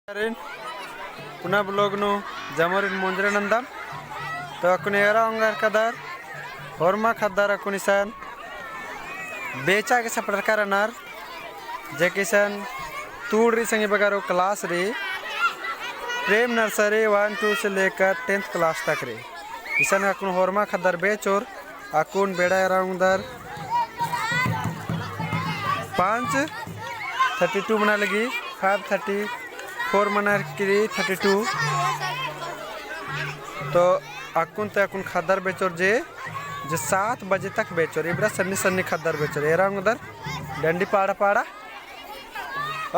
पुनः ब्लॉग नु जमोरिन मुंजरे नंदम तो अकुन एरा अंगार कदर होरमा खद्दार अकुनिसन बेचा के सब प्रकार नर जे किसन तूड़ी संगे बगारो क्लास रे प्रेम नर्सरी 1 2 से लेकर 10th क्लास तक रे किसन अकुन होरमा खद्दार बेचोर अकुन बेड़ा एरा अंगार 532 मना लगी 534 मना की 32 तो अकुन ते अकुन खद्दार बेचोर जे 7 बजे तक बेचोर इबरा सन्नी सन्नी खद्दार बेचोर एरा उधर डंडी पाड़ा पाड़ा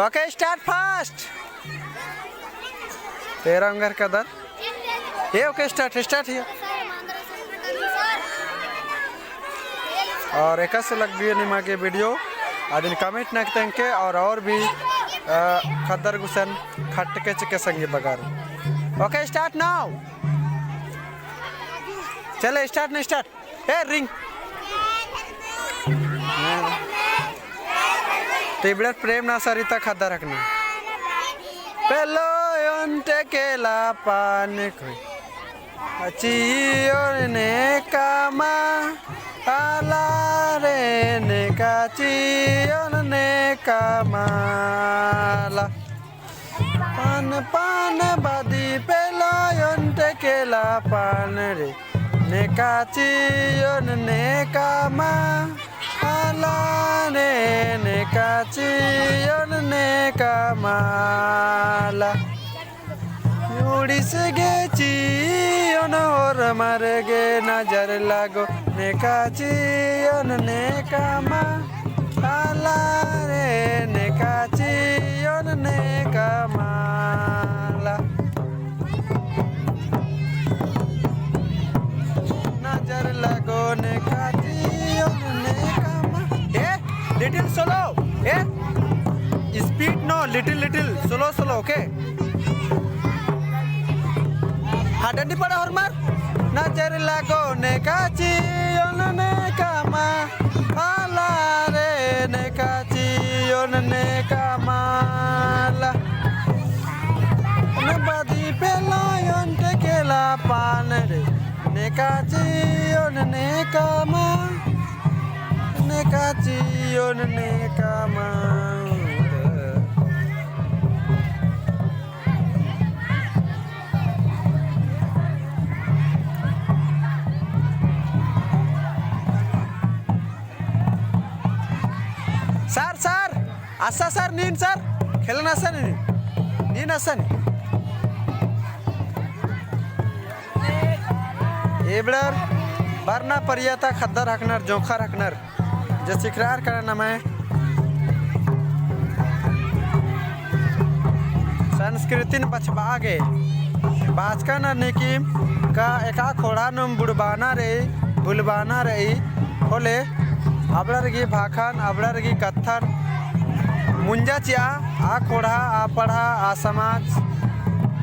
ओके स्टार्ट फास्ट तेरा अंगर कदर ये ओके स्टार्ट स्टार्ट हिया और एक से लग गई निमा के वीडियो आदिन कमेंट नकते के और भी खद्दर गुसन खट के चिके संगे बगार ओके स्टार्ट नाउ चले स्टार्ट नहीं स्टार्ट ए रिंग टेबलर प्रेम ना सरिता खद्दर रखना पेलो योंटे केला पान कोई अचियों ने कामा आला रे ने काचियों ने कामाला पान पान बादी पेलो योंटे केला पान रे ने काचियों ने कामा आला रे ने काचियों ने कामाला उड़ी से गेची और मारे गे नजर लागो ने काची ने कामा आला रे ने काची ने कामाला नजर लागो ने काची ने कामा ए लिटिल सोलो ए स्पीड नो little little slow slow okay डंडी पड़ा और मार नजर लागो ने काची ने कामा आला रे ने काची ने कामाला ने बादी पेला योंटे केला पान रे ने काची ने कामा ने काची ने कामा सर सर असा सर नीन सर खेलना असा नीन असा एबलर बरना परियाता खद्दर हकनर जोखा रखनर जो सिकरार करना मैं संस्कृति न बचबागे बाचका न निकीम का एका खोड़ा नुम बुड़बाना रे बुलबाना रही होले अबड़रगी भाखन अबड़रगी कत्थन मुंजा चिया आ खोड़ा आ पढ़ा आ समाज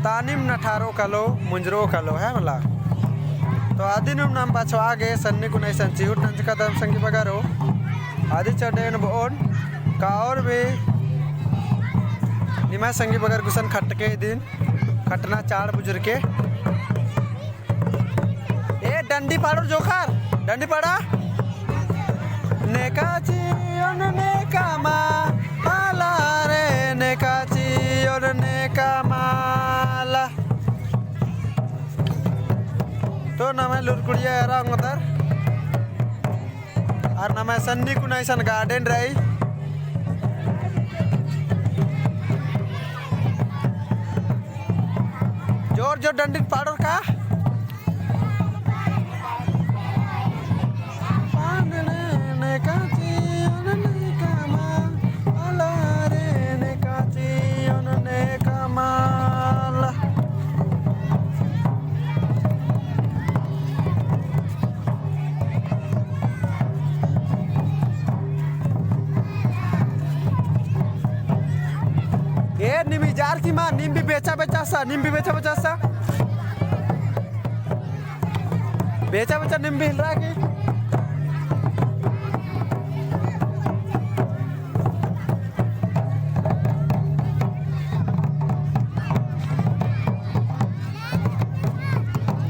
तानिम नठारो कलो मुंजरो कलो है मला तो आदि नुम नाम पाछो आगे सन्नी को नहीं संची हुट नंच का दम संगी बगारो आदि चढ़ेन बोन का और भी निमा संगी बगर गुसन खट के दिन खटना चार बुजुर्ग के ए डंडी पाड़ो जोखार डंडी पाड़ा ने काची ने कामा आला रे ने काची ने कामाला तो नाम लुरकुड़िया रंग उधर और नाम सन्नी कुनाइसन गार्डन रही जोर जोर डंडी पाड़ो का निमी जार की माँ नीम भी बेचा बेचा सा नीम भी बेचा बेचा सा बेचा बेचा नीम भी हिल रहा है कि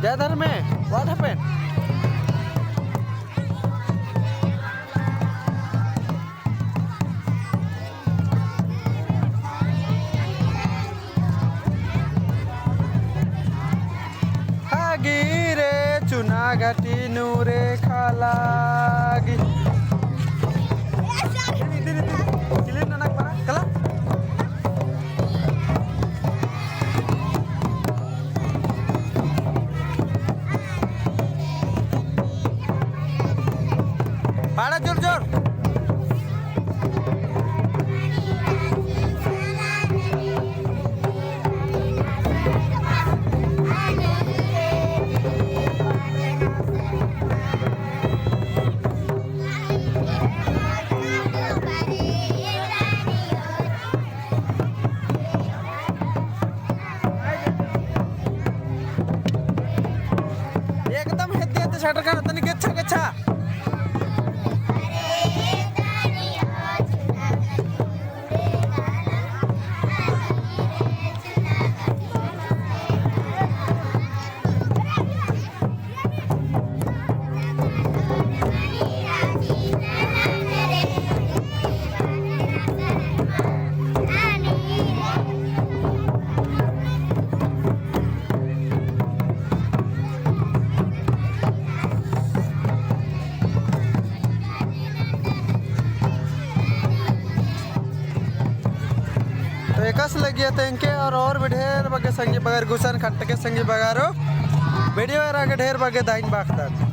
Jaya Dharme, what happened? Hagi re Chunagati nure khalagi. Kilin anak para kala. Para jor jor. एकदम हेद्दी शटर का तनी गच्छा गच्छा तो एकस लगी तेंके और भी ढेर बगे संगी बगर गुसन खट्ट के संगी बगारो वीडियो के ढेर बगे दाइन बाखता